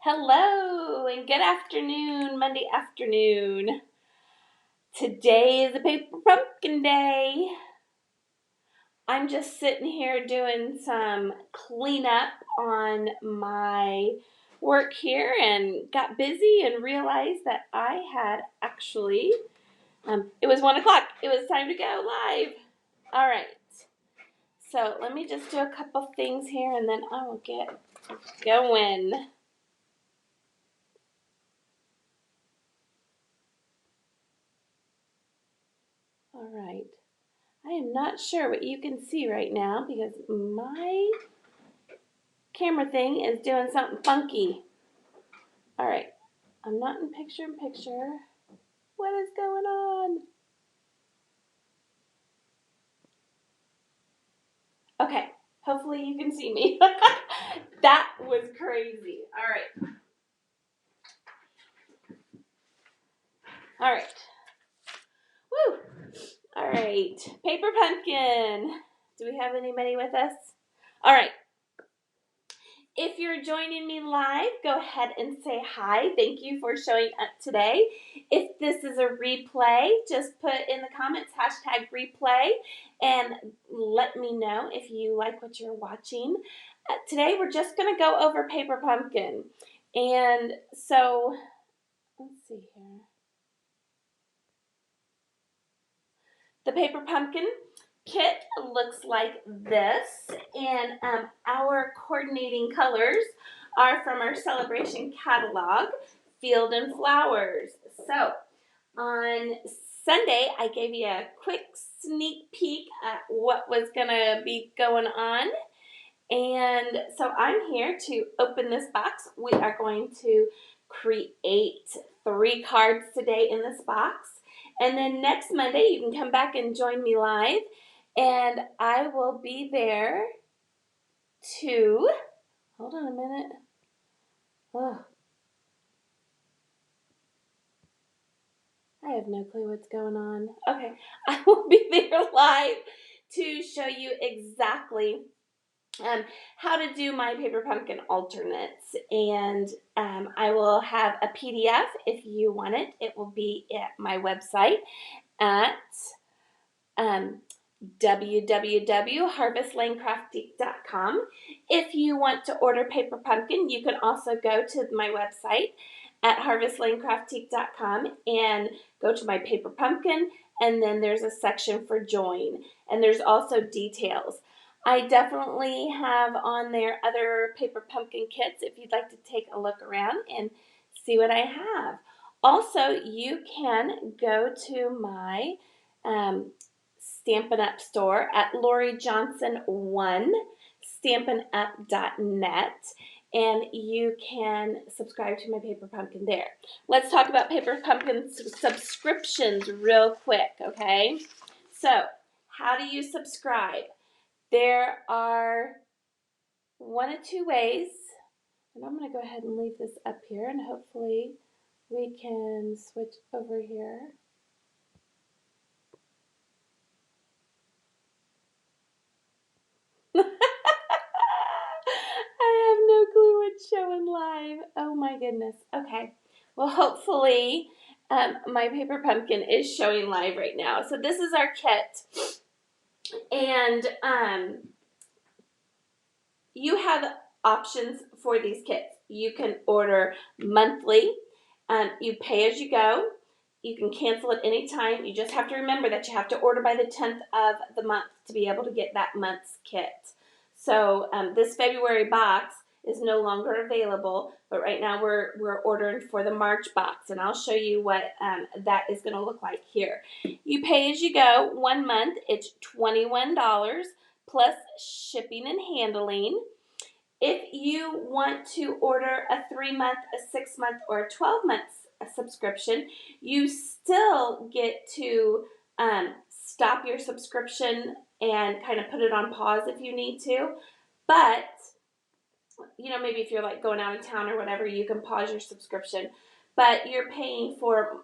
Hello and good afternoon, Monday afternoon. Today is a paper pumpkin day. I'm just sitting here doing some cleanup on my work here and got busy and realized that I had actually, it was 1 o'clock. It was time to go live. All right. So let me just do a couple things here and then I will get going. All right. I am not sure what you can see right now because my camera thing is doing something funky. All right. I'm not in picture. What is going on? Okay. Hopefully you can see me. That was crazy. All right. All right. Woo. All right. Paper pumpkin. Do we have anybody with us? All right. If you're joining me live, go ahead and say hi. Thank you for showing up today. If this is a replay, just put in the comments #replay and let me know if you like what you're watching. Today we're just going to go over paper pumpkin. And so, let's see here. The paper pumpkin kit looks like this, and our coordinating colors are from our celebration catalog, Field and Flowers. So on Sunday, I gave you a quick sneak peek at what was going to be going on. And so I'm here to open this box. We are going to create 3 cards today in this box. And then next Monday, you can come back and join me live. And I will be there to, hold on a minute. Oh, I have no clue what's going on. Okay, I will be there live to show you exactly how to do my paper pumpkin alternates, and I will have a PDF if you want it. It will be at my website at www.harvestlanecraftique.com. If you want to order paper pumpkin, you can also go to my website at harvestlanecraftique.com and go to my paper pumpkin, and then there's a section for join, and there's also details. I definitely have on there other paper pumpkin kits if you'd like to take a look around and see what I have. Also, you can go to my Stampin' Up store at Lori Johnson 1, stampinup.net, and you can subscribe to my paper pumpkin there. Let's talk about paper pumpkin subscriptions real quick, okay? So, how do you subscribe? There are 1 of 2 ways, and I'm going to go ahead and leave this up here, and hopefully we can switch over here. I have no clue what's showing live. Oh my goodness. Okay. Well, hopefully my paper pumpkin is showing live right now. So this is our kit. And you have options for these kits. You can order monthly. You pay as you go. You can cancel at any time. You just have to remember that you have to order by the 10th of the month to be able to get that month's kit. So this February box is no longer available, but right now we're ordering for the March box, and I'll show you what that is going to look like here. You pay as you go. 1 month, it's $21 plus shipping and handling. If you want to order a 3-month, a 6-month, or a 12-month subscription, you still get to stop your subscription and kind of put it on pause if you need to. But, you know, maybe if you're like going out of town or whatever, you can pause your subscription. But you're paying for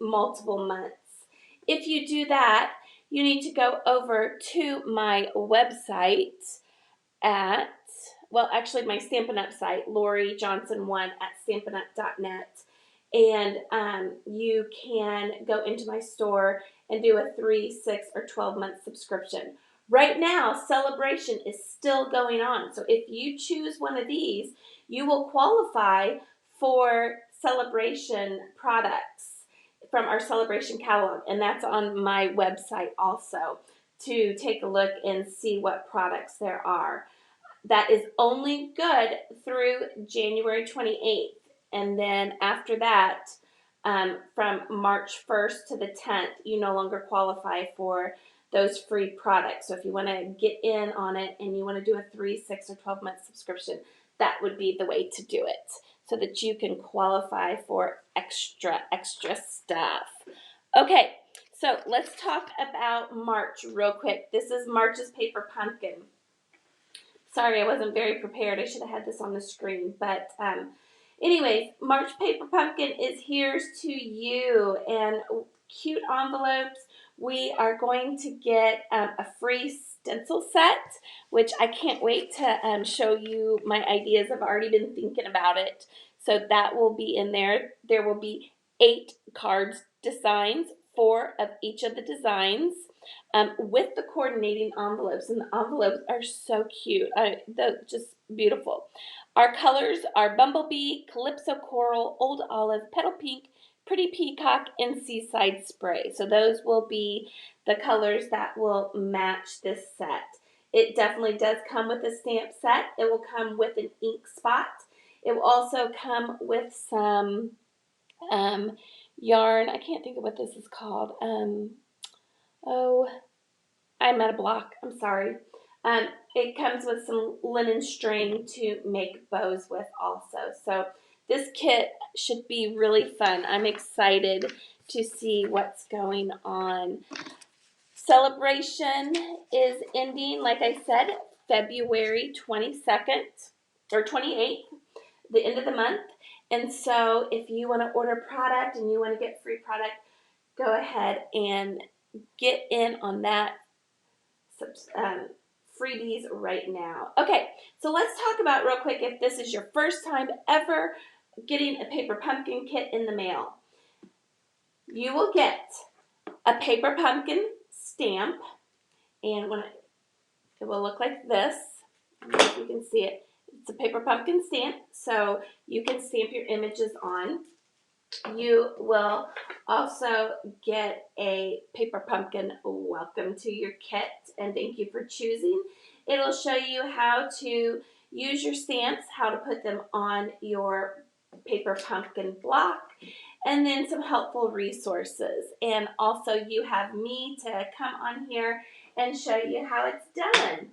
multiple months. If you do that, you need to go over to my website at, well, actually my Stampin' Up site, Lori Johnson 1 at stampinup.net. And you can go into my store and do a 3, 6, or 12-month subscription. Right now, Celebration is still going on. So if you choose one of these, you will qualify for Celebration products from our Celebration catalog. And that's on my website also to take a look and see what products there are. That is only good through January 28th. And then after that, from March 1st to the 10th, you no longer qualify for those free products. So if you want to get in on it and you want to do a 3, 6, or 12-month subscription, that would be the way to do it so that you can qualify for extra stuff. Okay, so let's talk about March real quick. This is March's Paper Pumpkin. Sorry, I wasn't very prepared. I should have had this on the screen. But anyways, March Paper Pumpkin is here's to you. And cute envelopes. We are going to get a free stencil set, which I can't wait to show you my ideas. I've already been thinking about it. So that will be in there. There will be 8 cards designs, 4 of each of the designs. With the coordinating envelopes, and the envelopes are so cute. They're just beautiful. Our colors are Bumblebee, Calypso Coral, Old Olive, Petal Pink, Pretty Peacock, and Seaside Spray. So those will be the colors that will match this set. It definitely does come with a stamp set. It will come with an ink spot. It will also come with some yarn. I can't think of what this is called. Oh, I'm at a block. I'm sorry. It comes with some linen string to make bows with also. So this kit should be really fun. I'm excited to see what's going on. Celebration is ending, like I said, February 22nd or 28th, the end of the month. And so if you want to order product and you want to get free product, go ahead and get in on that freebies right now. Okay, so let's talk about real quick if this is your first time ever getting a Paper Pumpkin kit in the mail. You will get a Paper Pumpkin stamp, and it will look like this. I don't know if you can see it. It's a Paper Pumpkin stamp, so you can stamp your images on. You will also get a Paper Pumpkin welcome to your kit, and thank you for choosing. It'll show you how to use your stamps, how to put them on your Paper Pumpkin block, and then some helpful resources. And also you have me to come on here and show you how it's done.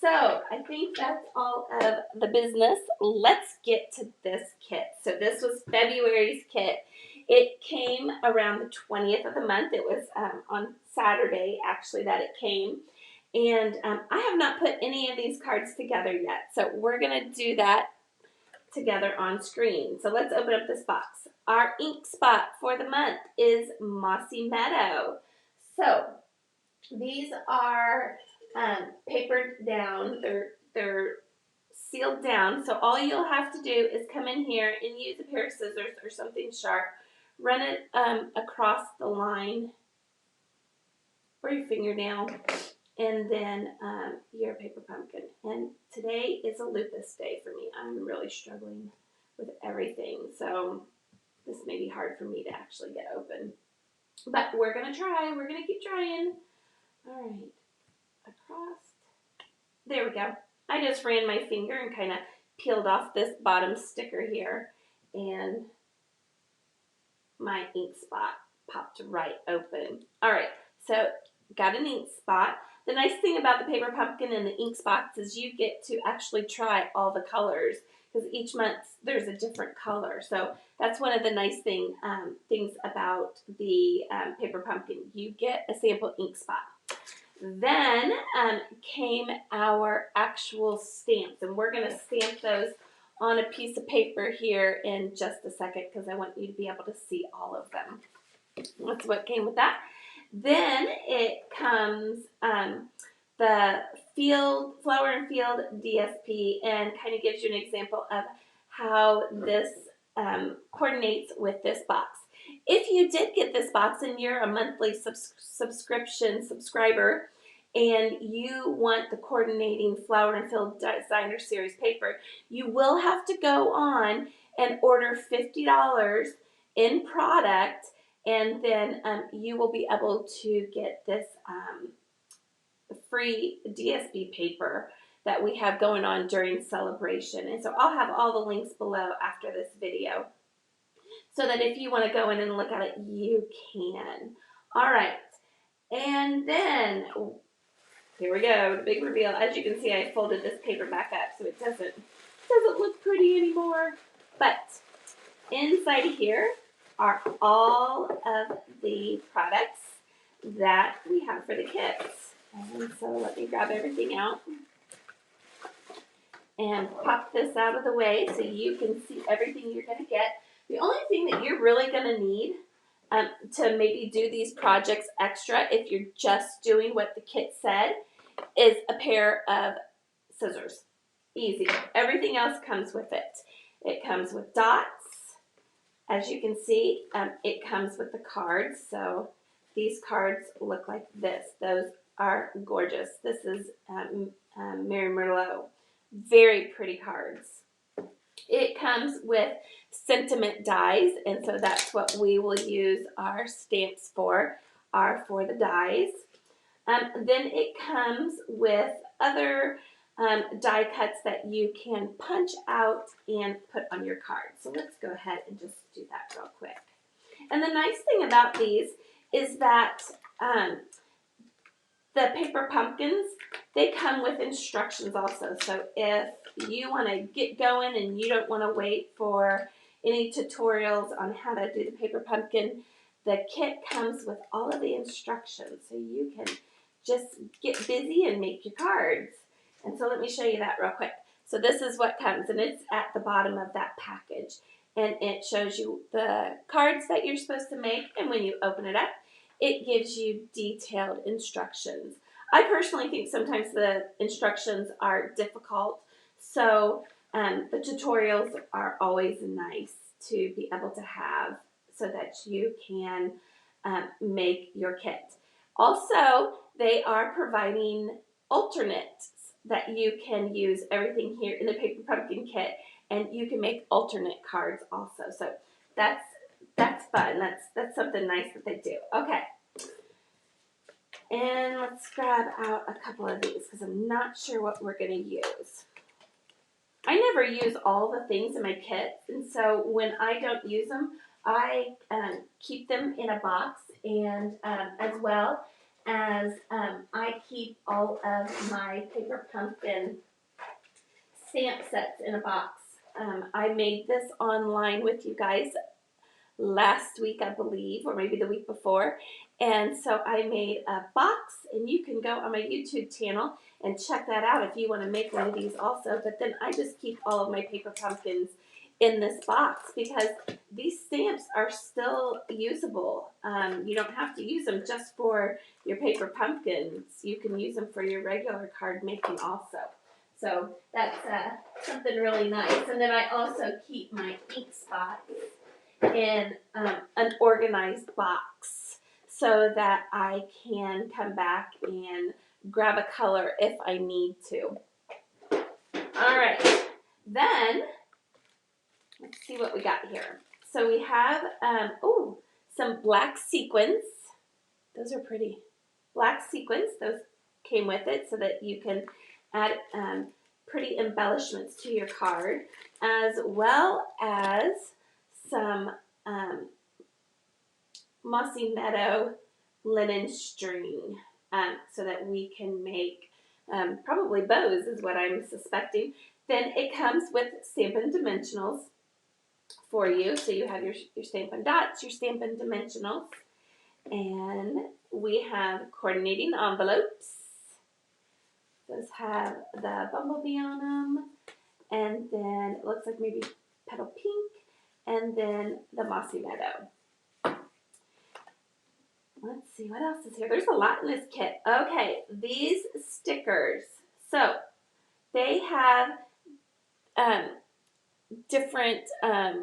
So I think that's all of the business. Let's get to this kit. So this was February's kit. It came around the 20th of the month. It was on Saturday, actually, that it came. And I have not put any of these cards together yet. So we're going to do that together on screen. So let's open up this box. Our ink spot for the month is Mossy Meadow. So these are papered down. They're sealed down. So all you'll have to do is come in here and use a pair of scissors or something sharp. Run it across the line or your fingernail, and then your Paper Pumpkin. And today is a lupus day for me. I'm really struggling with everything, so this may be hard for me to actually get open. But we're going to try. We're going to keep trying. All right. Across. There we go. I just ran my finger and kind of peeled off this bottom sticker here, and my ink spot popped right open. All right, so got an ink spot. The nice thing about the Paper Pumpkin and the ink spots is you get to actually try all the colors because each month there's a different color. So that's one of the nice things about the Paper Pumpkin. You get a sample ink spot. Then came our actual stamps, and we're going to stamp those on a piece of paper here in just a second because I want you to be able to see all of them. That's what came with that. Then it comes the flower and field DSP, and kind of gives you an example of how this coordinates with this box. If you did get this box and you're a monthly subscriber and you want the coordinating flower and field designer series paper, you will have to go on and order $50 in product, and then you will be able to get this free DSP paper that we have going on during celebration. And so I'll have all the links below after this video, so that if you want to go in and look at it, you can. All right, and then here we go, the big reveal. As you can see, I folded this paper back up so it doesn't look pretty anymore. But inside of here are all of the products that we have for the kits. And so let me grab everything out and pop this out of the way so you can see everything you're going to get. The only thing that you're really going to need to maybe do these projects extra, if you're just doing what the kit said, is a pair of scissors. Easy. Everything else comes with it. It comes with dots. As you can see, it comes with the cards. So these cards look like this. Those are gorgeous. This is Mary Merlot. Very pretty cards. It comes with sentiment dies, and so that's what we will use our stamps for the dies. Then it comes with other die cuts that you can punch out and put on your card. So let's go ahead and just do that real quick. And the nice thing about these is that the paper pumpkins, they come with instructions also. So if you want to get going and you don't want to wait for any tutorials on how to do the paper pumpkin, the kit comes with all of the instructions. So you can just get busy and make your cards. And so let me show you that real quick. So this is what comes, and it's at the bottom of that package. And it shows you the cards that you're supposed to make, and when you open it up, it gives you detailed instructions. I personally think sometimes the instructions are difficult, so the tutorials are always nice to be able to have so that you can make your kit. Also, they are providing alternates that you can use everything here in the paper pumpkin kit, and you can make alternate cards also. So that's fun. That's something nice that they do. Okay. And let's grab out a couple of these because I'm not sure what we're going to use. I never use all the things in my kit, and so when I don't use them, I keep them in a box, and as well as I keep all of my paper pumpkin stamp sets in a box. I made this online with you guys last week, I believe, or maybe the week before. And so I made a box, and you can go on my YouTube channel and check that out if you want to make one of these also. But then I just keep all of my paper pumpkins in this box because these stamps are still usable. You don't have to use them just for your paper pumpkins. You can use them for your regular card making also. So that's something really nice. And then I also keep my ink spots in an organized box so that I can come back and grab a color if I need to. All right, then let's see what we got here. So we have, some black sequins. Those are pretty. Black sequins, those came with it so that you can add pretty embellishments to your card, as well as some Mossy Meadow linen string so that we can make probably bows is what I'm suspecting. Then it comes with Stampin Dimensionals for you. So you have your Stampin' Dots, your Stampin Dimensionals, and we have coordinating envelopes. Those have the bumblebee on them, and then it looks like maybe petal pink, and then the Mossy Meadow. let's see, what else is here? There's a lot in this kit. Okay, these stickers. So they have different, I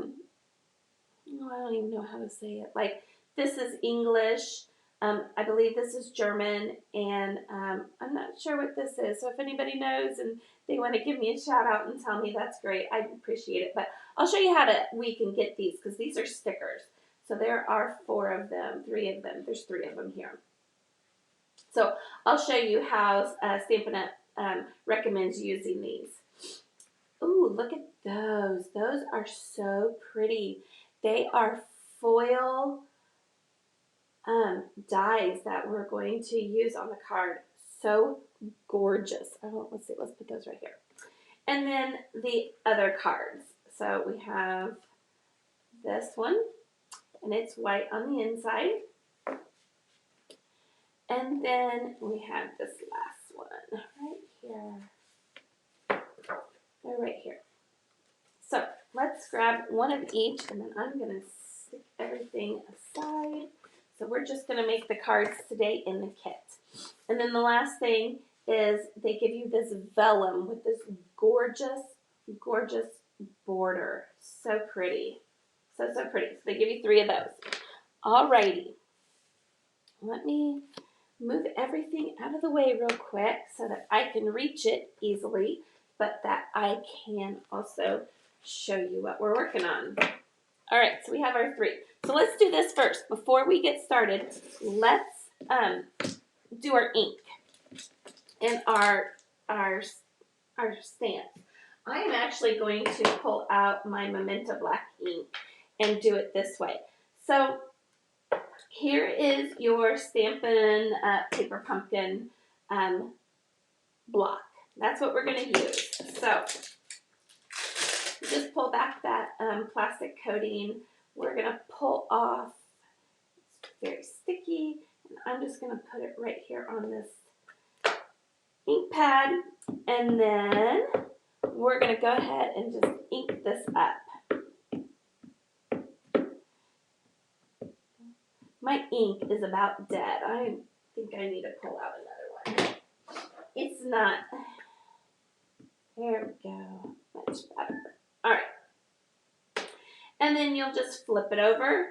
don't even know how to say it. Like, this is English. I believe this is German, and I'm not sure what this is. So if anybody knows and they want to give me a shout out and tell me, that's great. I'd appreciate it. But I'll show you how we can get these, because these are stickers. So there are 4 of them, 3 of them. There's 3 of them here. So I'll show you how Stampin' Up! Recommends using these. Ooh, look at those. Those are so pretty. They are foil dies that we're going to use on the card. So gorgeous. Oh, let's see. Let's put those right here. And then the other cards. So we have this one, and it's white on the inside. And then we have this last one right here. They're right here. So let's grab one of each, and then I'm going to stick everything aside. So we're just going to make the cards today in the kit. And then the last thing is they give you this vellum with this gorgeous, gorgeous border. So pretty. So pretty. So they give you 3 of those. Alrighty. Let me move everything out of the way real quick so that I can reach it easily, but that I can also show you what we're working on. All right, so we have our 3. So let's do this first. Before we get started, let's do our ink and our stamps. I am actually going to pull out my Magenta Black ink and do it this way. So here is your Stampin' Paper Pumpkin block. That's what we're going to use. So just pull back that plastic coating. We're going to pull off. It's very sticky. And I'm just going to put it right here on this ink pad. And then we're going to go ahead and just ink this up. My ink is about dead. I think I need to pull out another one. It's not. There we go. Much better. All right. And then you'll just flip it over,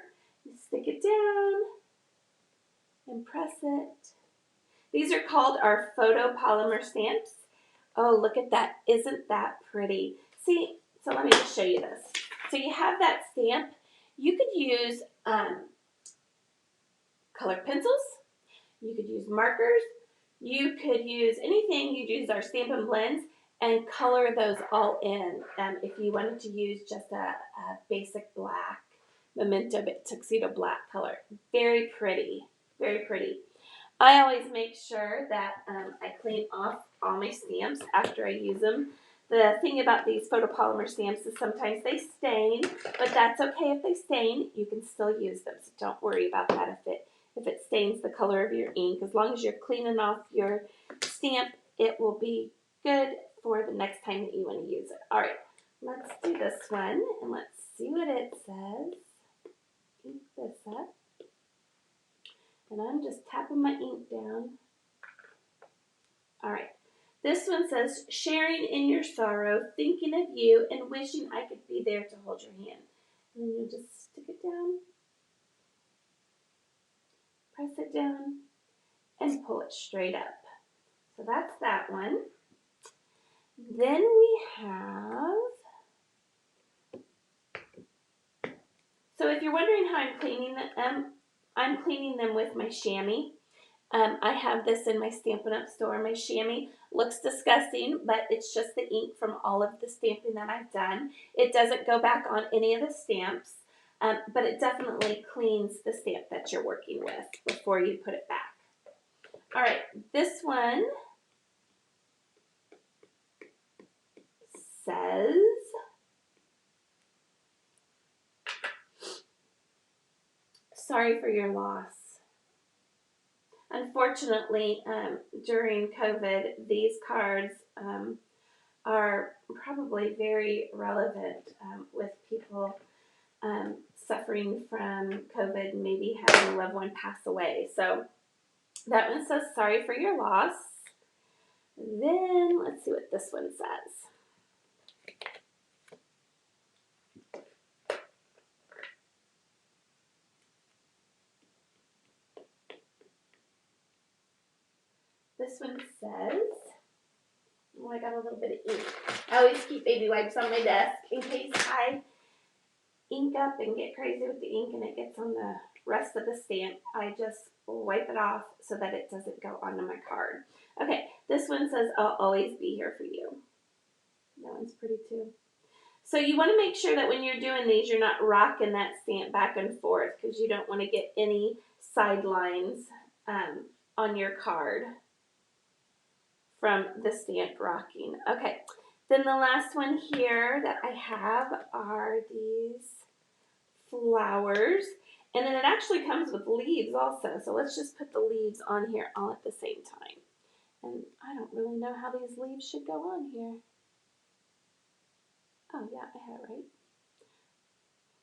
stick it down, and press it. These are called our Photopolymer Stamps. Oh, look at that. Isn't that pretty? See, so let me just show you this. So you have that stamp. You could use colored pencils. You could use markers. You could use anything. You'd use our Stampin' Blends and color those all in. If you wanted to use just a basic black Memento Tuxedo black color. Very pretty. Very pretty. I always make sure that I clean off all my stamps after I use them. The thing about these photopolymer stamps is sometimes they stain, but that's okay if they stain. You can still use them, so don't worry about that if it stains the color of your ink. As long as you're cleaning off your stamp, it will be good for the next time that you want to use it. All right, let's do this one, and let's see what it says. Ink this up. And I'm just tapping my ink down. All right. This one says, sharing in your sorrow, thinking of you, and wishing I could be there to hold your hand. And then you just stick it down, press it down, and pull it straight up. So that's that one. Then we have, so if you're wondering how I'm cleaning them with my chamois. I have this in my Stampin' Up! Store. My chamois looks disgusting, but it's just the ink from all of the stamping that I've done. It doesn't go back on any of the stamps, but it definitely cleans the stamp that you're working with before you put it back. All right, this one says, sorry for your loss. Unfortunately, during COVID, these cards are probably very relevant with people suffering from COVID and maybe having a loved one pass away. So that one says, sorry for your loss. Then let's see what this one says. This one says, oh, I got a little bit of ink. I always keep baby wipes on my desk in case I ink up and get crazy with the ink and it gets on the rest of the stamp. I just wipe it off so that it doesn't go onto my card. Okay, this one says, I'll always be here for you. That one's pretty too. So you want to make sure that when you're doing these, you're not rocking that stamp back and forth because you don't want to get any sidelines on your card from the stamp rocking. Okay, then the last one here that I have are these flowers. And then it actually comes with leaves also. So let's just put the leaves on here all at the same time. And I don't really know how these leaves should go on here. Oh yeah, I had it right.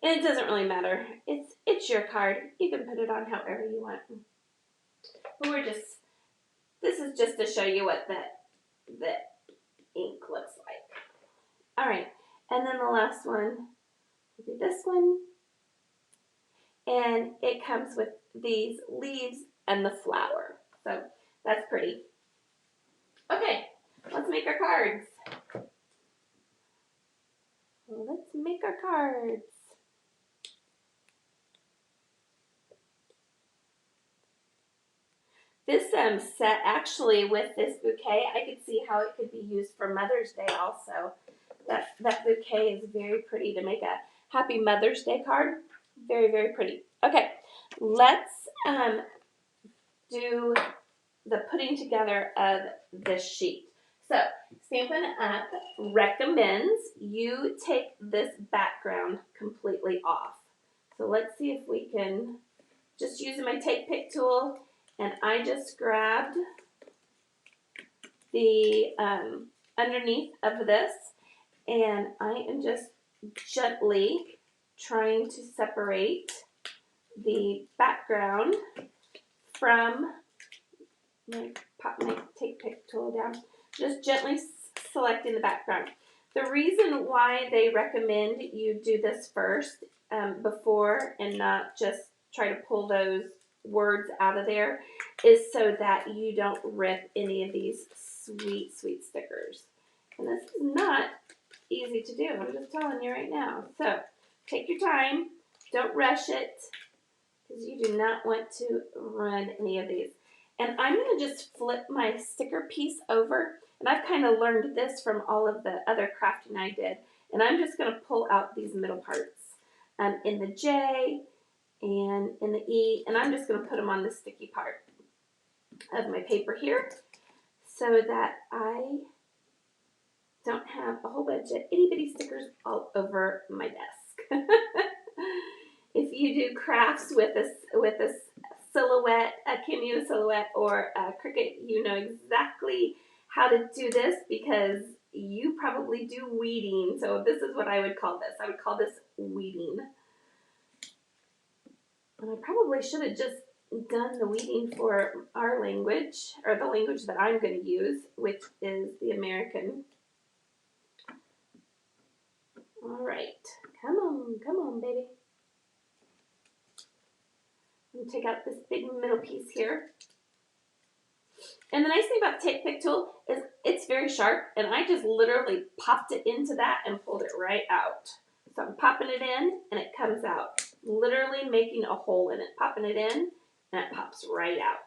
And it doesn't really matter. It's your card. You can put it on however you want. But this is just to show you what the ink looks like. All right, and then the last one, we'll do this one. And it comes with these leaves and the flower. So that's pretty. Okay, let's make our cards. Let's make our cards. This set, actually, with this bouquet, I could see how it could be used for Mother's Day also. That bouquet is very pretty to make a Happy Mother's Day card. Very, very pretty. Okay, let's do the putting together of this sheet. So, Stampin' Up! Recommends you take this background completely off. So let's see if we can, just using my Take Pick tool, and I just grabbed the underneath of this, and I am just gently trying to separate the background from, pop my Take Pick tool down, just gently selecting the background. The reason why they recommend you do this first before and not just try to pull those words out of there is so that you don't rip any of these sweet, sweet stickers. And this is not easy to do. I'm just telling you right now. So take your time. Don't rush it because you do not want to ruin any of these. And I'm going to just flip my sticker piece over. And I've kind of learned this from all of the other crafting I did. And I'm just going to pull out these middle parts in the J and in the E. And I'm just going to put them on the sticky part of my paper here so that I don't have a whole bunch of itty bitty stickers all over my desk. If you do crafts with a silhouette, a cameo silhouette, or a Cricut, you know exactly how to do this because you probably do weeding. So this is what I would call this. I would call this weeding. And I probably should have just done the weeding for our language, or the language that I'm going to use, which is the American. All right, come on, baby. I'm going to take out this big middle piece here. And the nice thing about the Take Pick tool is it's very sharp, and I just literally popped it into that and pulled it right out. So I'm popping it in, and it comes out. Literally making a hole in it. Popping it in, and it pops right out.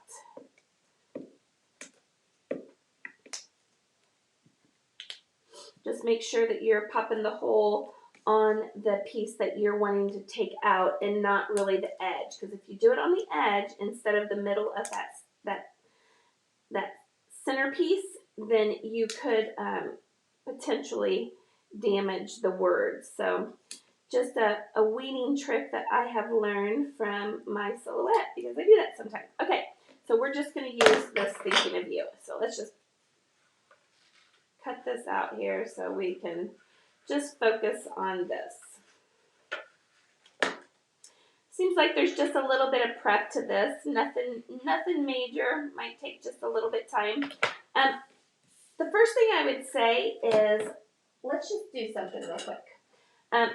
Just make sure that you're popping the hole on the piece that you're wanting to take out and not really the edge. Because if you do it on the edge instead of the middle of that center piece, then you could potentially damage the words. So just a weeding trick that I have learned from my silhouette because I do that sometimes. Okay, so we're just going to use this thinking of you. So let's just cut this out here so we can just focus on this. seems like there's just a little bit of prep to this. Nothing major. Might take just a little bit of time. The first thing I would say is, let's just do something real quick.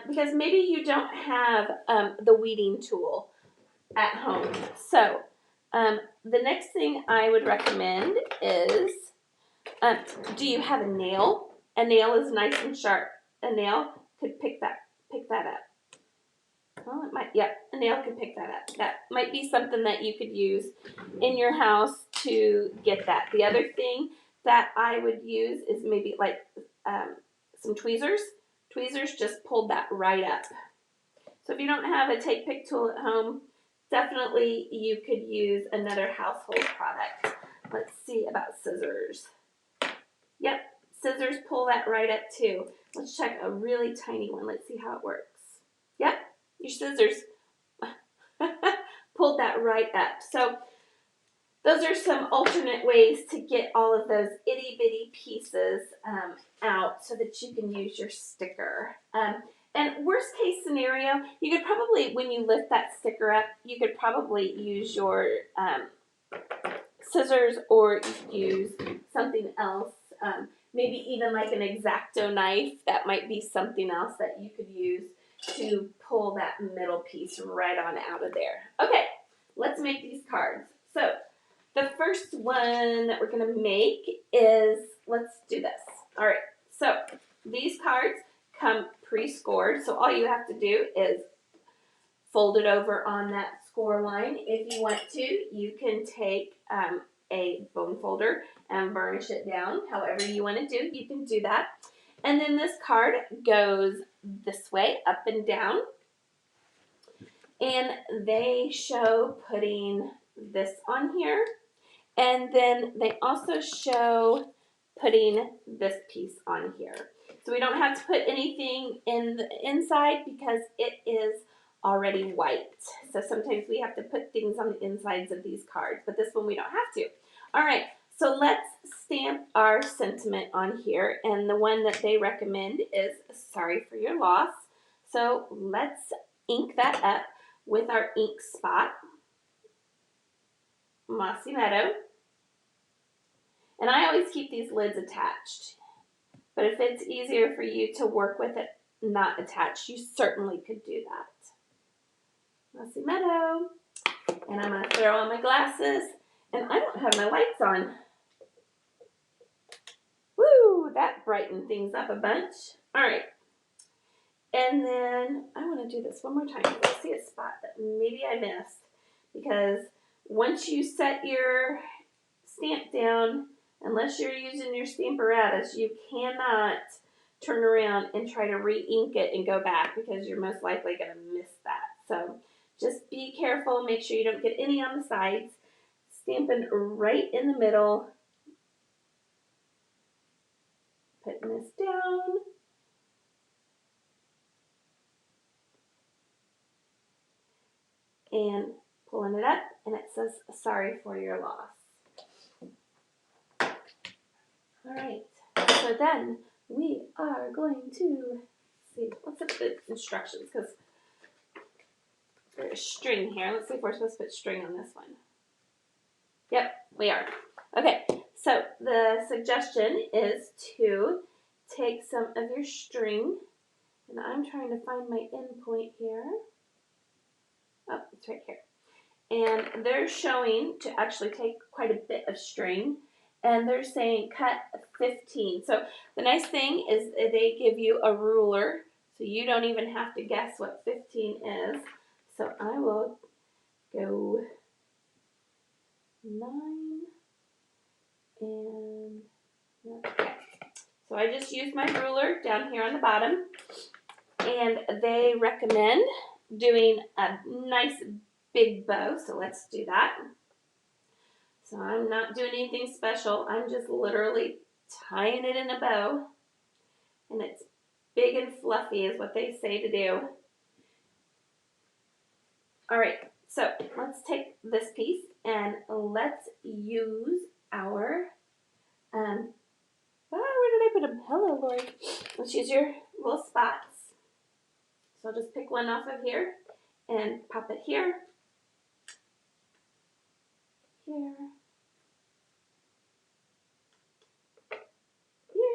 Because maybe you don't have the weeding tool at home. So the next thing I would recommend is, do you have a nail? A nail is nice and sharp. A nail could pick that up. Well, it might, yep, a nail could pick that up. That might be something that you could use in your house to get that. The other thing that I would use is maybe like some tweezers. Tweezers just pulled that right up. So if you don't have a take pick tool at home, definitely you could use another household product. Let's see about scissors. Yep, scissors pull that right up too. Let's check a really tiny one. Let's see how it works. Yep, your scissors pulled that right up. So those are some alternate ways to get all of those itty bitty pieces out so that you can use your sticker. And worst case scenario, you could probably, when you lift that sticker up, you could probably use your scissors, or you could use something else. Maybe even like an X-Acto knife. That might be something else that you could use to pull that middle piece right on out of there. Okay, let's make these cards. So the first one that we're going to make is, let's do this. All right, so these cards come pre-scored, so all you have to do is fold it over on that score line. If you want to, you can take a bone folder and burnish it down. However you want to do, you can do that. And then this card goes this way, up and down. And they show putting this on here. And then they also show putting this piece on here. So we don't have to put anything in the inside because it is already white. So sometimes we have to put things on the insides of these cards, but this one we don't have to. All right, so let's stamp our sentiment on here. And the one that they recommend is sorry for your loss. So let's ink that up with our ink spot, Mossy Meadow. And I always keep these lids attached. But if it's easier for you to work with it not attached, you certainly could do that. Mossy Meadow. And I'm going to throw on my glasses. And I don't have my lights on. Woo, that brightened things up a bunch. All right. And then I want to do this one more time. I see a spot that maybe I missed. Because once you set your stamp down, unless you're using your Stamparatus, you cannot turn around and try to re-ink it and go back because you're most likely going to miss that. So just be careful. Make sure you don't get any on the sides. Stamping right in the middle. Putting this down. And pulling it up, and it says, sorry for your loss. All right, so then we are going to see, let's look at the instructions because there's string here. Let's see if we're supposed to put string on this one. Yep, we are. Okay, so the suggestion is to take some of your string, and I'm trying to find my end point here. Oh, it's right here. And they're showing to actually take quite a bit of string. And they're saying cut 15. So the nice thing is they give you a ruler. So you don't even have to guess what 15 is. So I will go 9 and okay. So I just used my ruler down here on the bottom. And they recommend doing a nice big bow, so let's do that. So I'm not doing anything special. I'm just literally tying it in a bow, and it's big and fluffy is what they say to do. All right, so let's take this piece and let's use our, where did I put them? Hello, Lori. Let's use your little spots. So I'll just pick one off of here. and pop it here, here, here.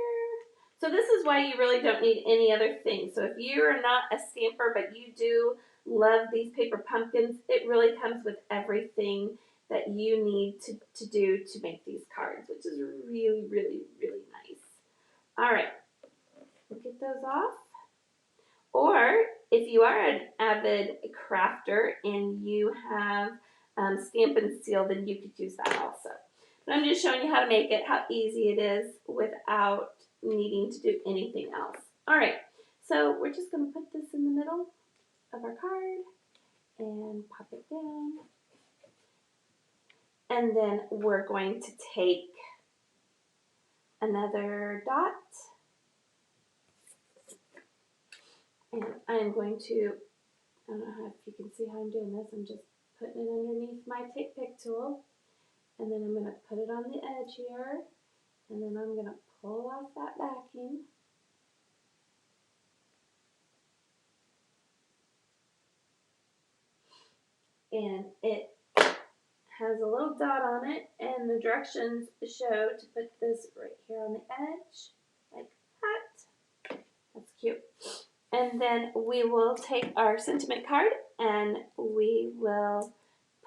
So this is why you really don't need any other thing. So if you're not a stamper, but you do love these paper pumpkins, it really comes with everything that you need to do to make these cards, which is really, really, really nice. All right, we'll get those off. Or if you are an avid crafter and you have Stampin' Seal, then you could use that also. But I'm just showing you how to make it, how easy it is without needing to do anything else. All right, so we're just going to put this in the middle of our card and pop it down. And then we're going to take another dot. And I'm going to, I don't know if you can see how I'm doing this, I'm just putting it underneath my tape pick tool. And then I'm going to put it on the edge here. And then I'm going to pull off that backing. And it has a little dot on it, and the directions show to put this right here on the edge, like that. That's cute. And then we will take our sentiment card and we will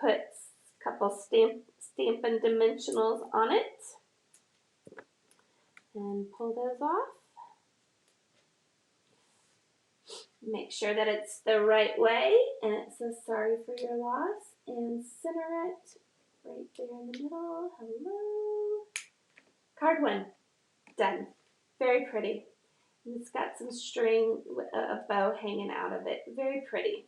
put a couple Stampin' Dimensionals on it and pull those off. Make sure that it's the right way, and it says sorry for your loss, and center it right there in the middle. Hello. Card 1, done. Very pretty. And it's got some string with a bow hanging out of it. Very pretty.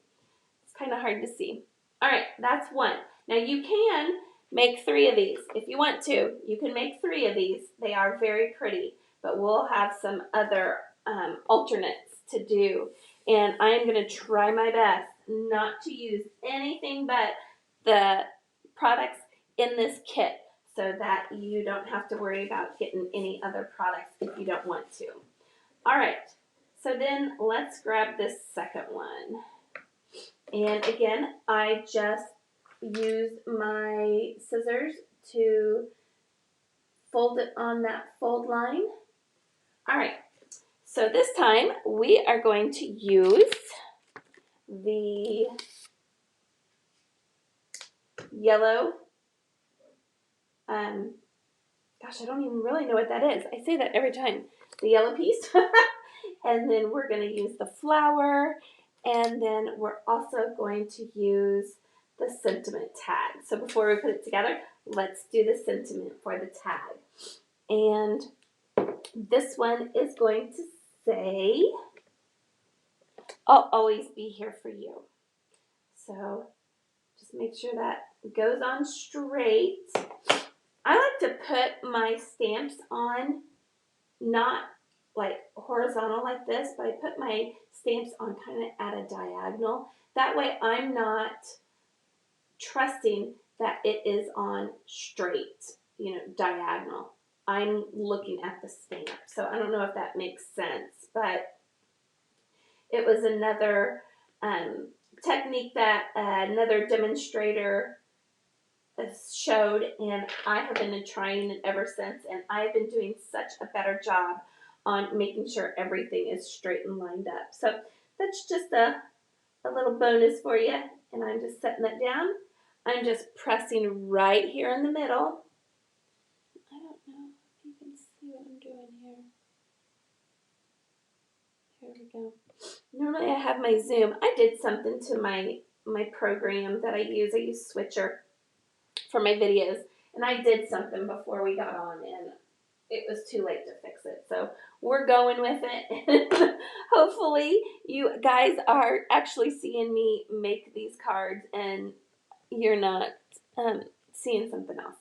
It's kind of hard to see. All right, that's 1. Now you can make 3 of these. If you want to, you can make 3 of these. They are very pretty, but we'll have some other alternates to do. And I'm going to try my best not to use anything but the products in this kit so that you don't have to worry about getting any other products if you don't want to. All right, so then let's grab this second one. And again, I just used my scissors to fold it on that fold line. All right, so this time we are going to use the yellow, gosh, I don't even really know what that is. I say that every time. The yellow piece. And then we're going to use the flower, and then we're also going to use the sentiment tag. So before we put it together, let's do the sentiment for the tag. And this one is going to say, I'll always be here for you. So just make sure that goes on straight. I like to put my stamps on not like horizontal like this, but I put my stamps on kind of at a diagonal. That way I'm not trusting that it is on straight, diagonal. I'm looking at the stamp. So I don't know if that makes sense, but it was another technique that another demonstrator showed, and I have been trying it ever since, and I've been doing such a better job on making sure everything is straight and lined up. So that's just a little bonus for you, and I'm just setting that down. I'm just pressing right here in the middle. I don't know if you can see what I'm doing here. Here we go. Normally I have my Zoom. I did something to my program that I use Switcher for my videos, and I did something before we got on, and it was too late to fix it. So we're going with it. Hopefully you guys are actually seeing me make these cards and you're not seeing something else.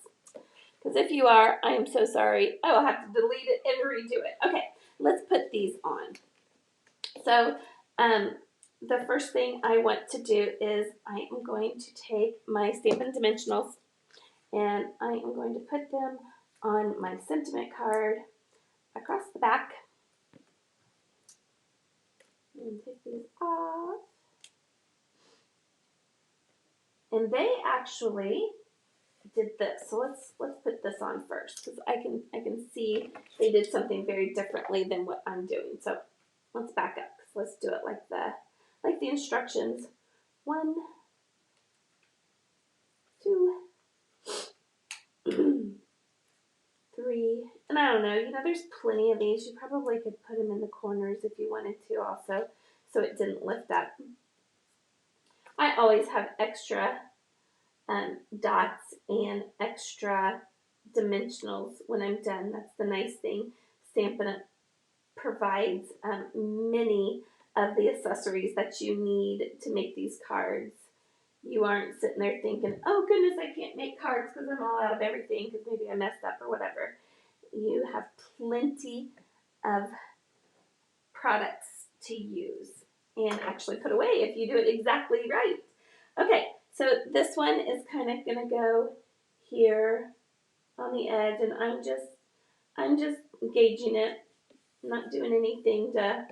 Because if you are, I am so sorry. I will have to delete it and redo it. Okay, let's put these on. So the first thing I want to do is I am going to take my Stampin' Dimensionals and I am going to put them on my sentiment card across the back. And take these off. And they actually did this. So let's put this on first because I can see they did something very differently than what I'm doing. So let's back up because let's do it like the instructions. 1, 2, 3, and I don't know, there's plenty of these. You probably could put them in the corners if you wanted to also, so it didn't lift up. I always have extra dots and extra dimensionals when I'm done. That's the nice thing. Stampin' provides many of the accessories that you need to make these cards. You aren't sitting there thinking, oh goodness, I can't make cards because I'm all out of everything because maybe I messed up or whatever. You have plenty of products to use and actually put away if you do it exactly right. Okay, so this one is kind of going to go here on the edge, and I'm just gauging it. I'm not doing anything to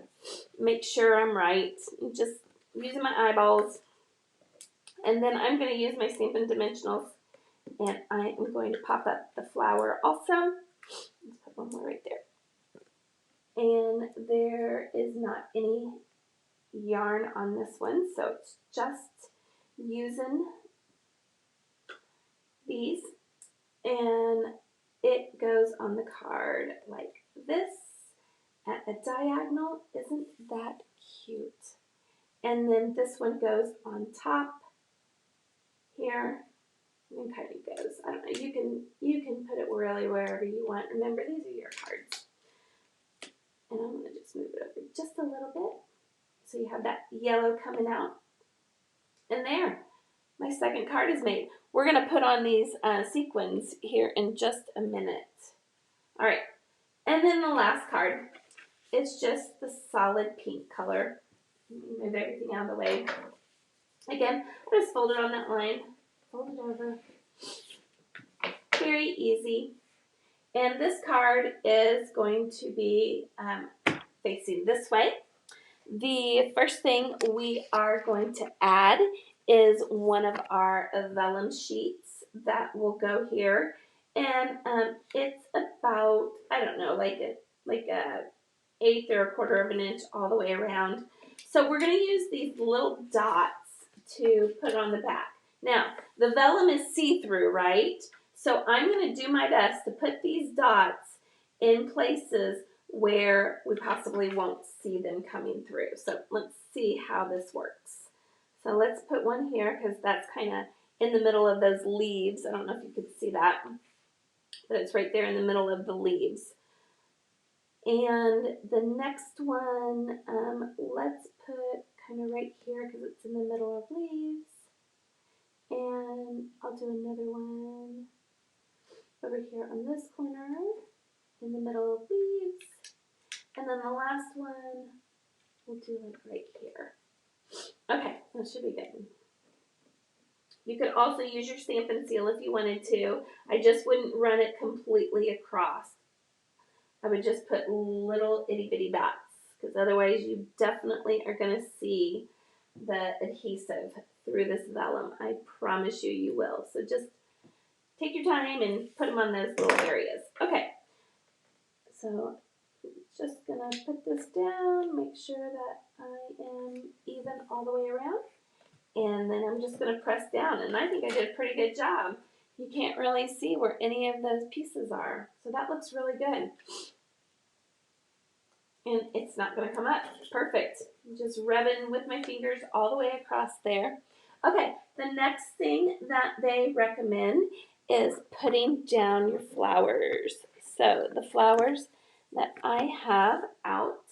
make sure I'm right. I'm just using my eyeballs. And then I'm going to use my Stampin' Dimensionals, and I am going to pop up the flower also. Let's put one more right there. And there is not any yarn on this one, so it's just using these, and it goes on the card like this at a diagonal. Isn't that cute? And then this one goes on top here. And kind of goes, I don't know, you can put it really wherever you want. Remember, these are your cards. And I'm going to just move it over just a little bit so you have that yellow coming out. And there, my second card is made. We're going to put on these sequins here in just a minute. All right, and then the last card is just the solid pink color. Move everything out of the way. Again, just fold it on that line. Fold it over. Very easy. And this card is going to be facing this way. The first thing we are going to add is one of our vellum sheets that will go here. And it's about, I don't know, like a eighth or a quarter of an inch all the way around. So we're going to use these little dots to put on the back. Now, the vellum is see-through, right? So I'm going to do my best to put these dots in places where we possibly won't see them coming through. So let's see how this works. So let's put one here because that's kind of in the middle of those leaves. I don't know if you could see that, but it's right there in the middle of the leaves. And the next one, let's put kind of right here because it's in the middle of leaves. And I'll do another one over here on this corner in the middle of leaves. And then the last one, we'll do like right here. Okay, that should be good. You could also use your Stampin' Seal if you wanted to. I just wouldn't run it completely across. I would just put little itty bitty dots because otherwise you definitely are going to see the adhesive through this vellum. I promise you, you will. So just take your time and put them on those little areas. Okay, so just going to put this down, make sure that I am even all the way around. And then I'm just going to press down. And I think I did a pretty good job. You can't really see where any of those pieces are. So that looks really good. And it's not going to come up. Perfect. I'm just rubbing with my fingers all the way across there. Okay, the next thing that they recommend is putting down your flowers. So the flowers that I have out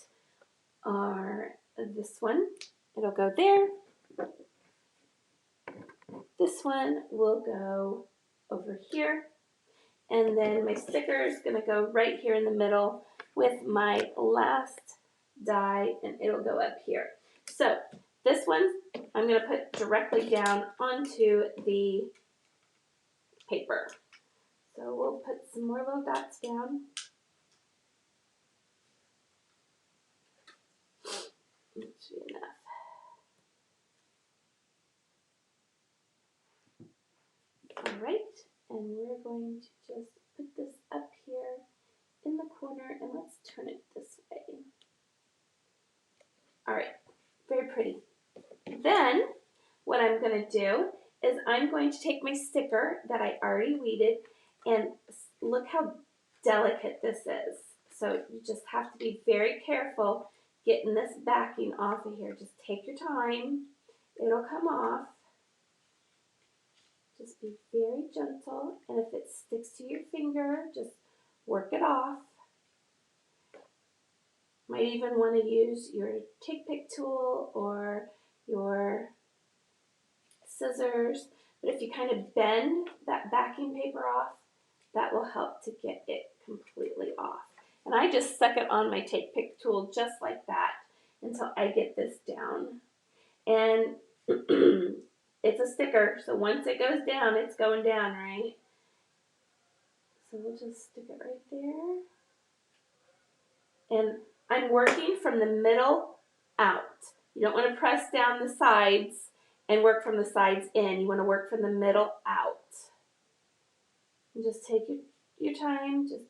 are this one. It'll go there. This one will go over here. And then my sticker is going to go right here in the middle with my last die, and it'll go up here. So this one I'm going to put directly down onto the paper. So we'll put some more little dots down. That should be enough. right, and we're going to just put this up here in the corner, and let's turn it this way. All right, very pretty. Then what I'm going to do is I'm going to take my sticker that I already weeded, and look how delicate this is. So you just have to be very careful getting this backing off of here. Just take your time. It'll come off. Just be very gentle, and if it sticks to your finger, just work it off. Might even want to use your Take Pick tool or your scissors, but if you kind of bend that backing paper off, that will help to get it completely off. And I just stuck it on my Take Pick tool just like that until I get this down. And it's a sticker, so once it goes down, it's going down, right? So we'll just stick it right there. And I'm working from the middle out. You don't want to press down the sides and work from the sides in. You want to work from the middle out. And just take your time, just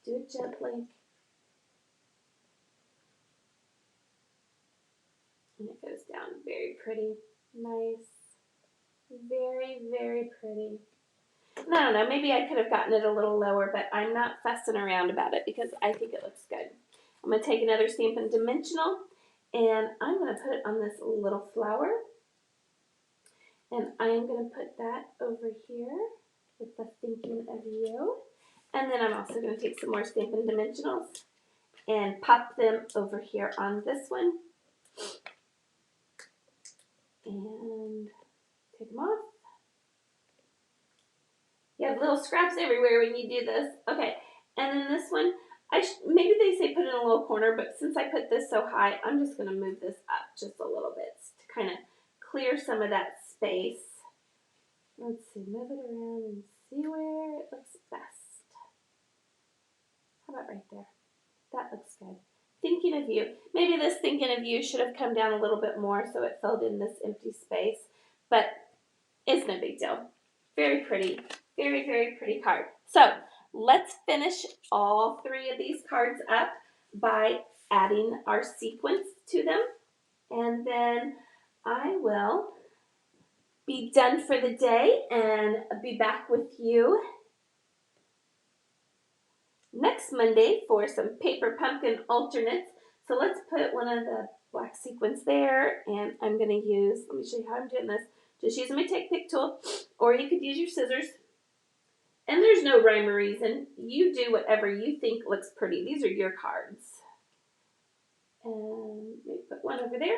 do it gently. And it goes down very pretty, nice, very, very pretty. And I don't know, maybe I could have gotten it a little lower, but I'm not fussing around about it because I think it looks good. I'm going to take another Stampin' Dimensional, and I'm going to put it on this little flower. And I'm going to put that over here with the Thinking of You. And then I'm also going to take some more Stampin' Dimensionals and pop them over here on this one. And take them off. You have little scraps everywhere when you do this. Okay, and then this one, maybe they say put it in a little corner, but since I put this so high, I'm just going to move this up just a little bit to kind of clear some of that space. Let's see, move it around and see where it looks best. How about right there? That looks good. Thinking of You. Maybe this Thinking of You should have come down a little bit more so it filled in this empty space, but it's no big deal. Very pretty. Very, very pretty card. So let's finish all three of these cards up by adding our sequins to them. And then I will be done for the day and be back with you next Monday for some paper pumpkin alternates. So let's put one of the black sequins there, and I'm going to use, let me show you how I'm doing this. Just using my Take Pick tool, or you could use your scissors. And there's no rhyme or reason. You do whatever you think looks pretty. These are your cards. And let me put one over there.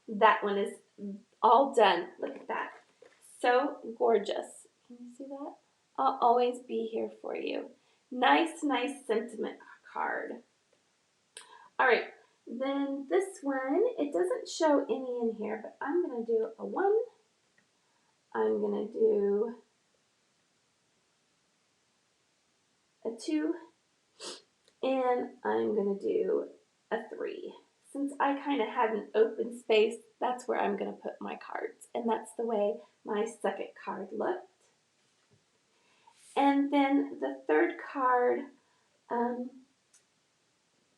That one is all done. Look at that. So gorgeous. Can you see that? I'll always be here for you. Nice, nice sentiment card. All right. Then this one, it doesn't show any in here, but I'm going to do a 1. I'm going to do a 2, and I'm going to do a 3. Since I kind of had an open space, that's where I'm going to put my cards, and that's the way my second card looked. And then the third card,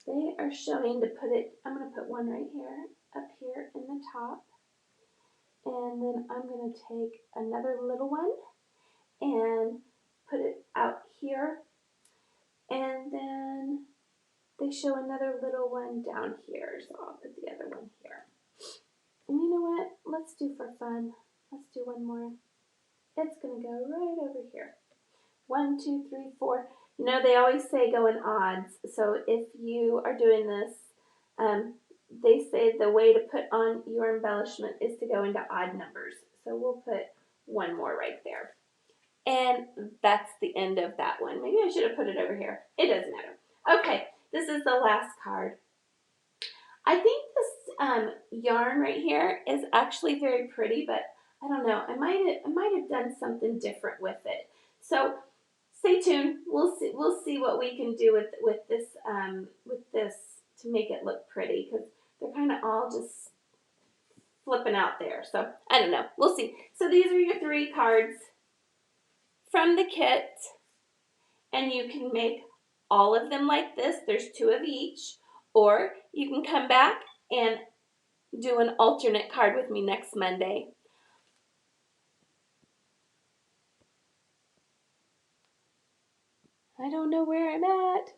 they are showing to put it, I'm going to put one right here, up here in the top, and then I'm going to take another little one and put it out here. And then they show another little one down here, so I'll put the other one here. And you know what? Let's do for fun. Let's do one more. It's going to go right over here. 1, 2, 3, 4. You know, they always say go in odds. So if you are doing this, they say the way to put on your embellishment is to go into odd numbers. So we'll put one more right there. And that's the end of that one. Maybe I should have put it over here. It doesn't matter. Okay, this is the last card. I think this yarn right here is actually very pretty, but I don't know. I might have done something different with it. So stay tuned. We'll see what we can do with this to make it look pretty, because they're kind of all just flipping out there. So I don't know. We'll see. So these are your 3 cards. from the kit, and you can make all of them like this. There's 2 of each, or you can come back and do an alternate card with me next Monday. I don't know where I'm at.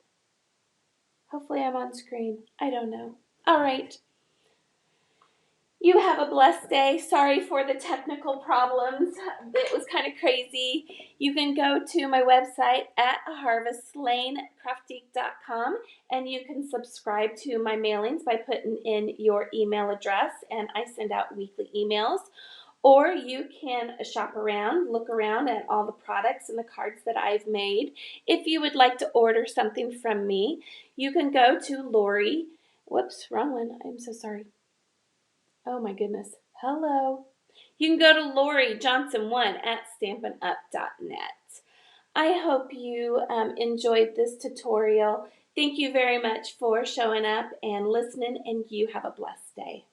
Hopefully I'm on screen. I don't know. All right. You have a blessed day. Sorry for the technical problems. It was kind of crazy. You can go to my website at harvestlanecraftique.com and you can subscribe to my mailings by putting in your email address, and I send out weekly emails. Or you can shop around, look around at all the products and the cards that I've made. If you would like to order something from me, you can go to Lori. Whoops, wrong one. I'm so sorry. Oh my goodness. Hello. You can go to Lori Johnson1 at stampinup.net. I hope you enjoyed this tutorial. Thank you very much for showing up and listening, and you have a blessed day.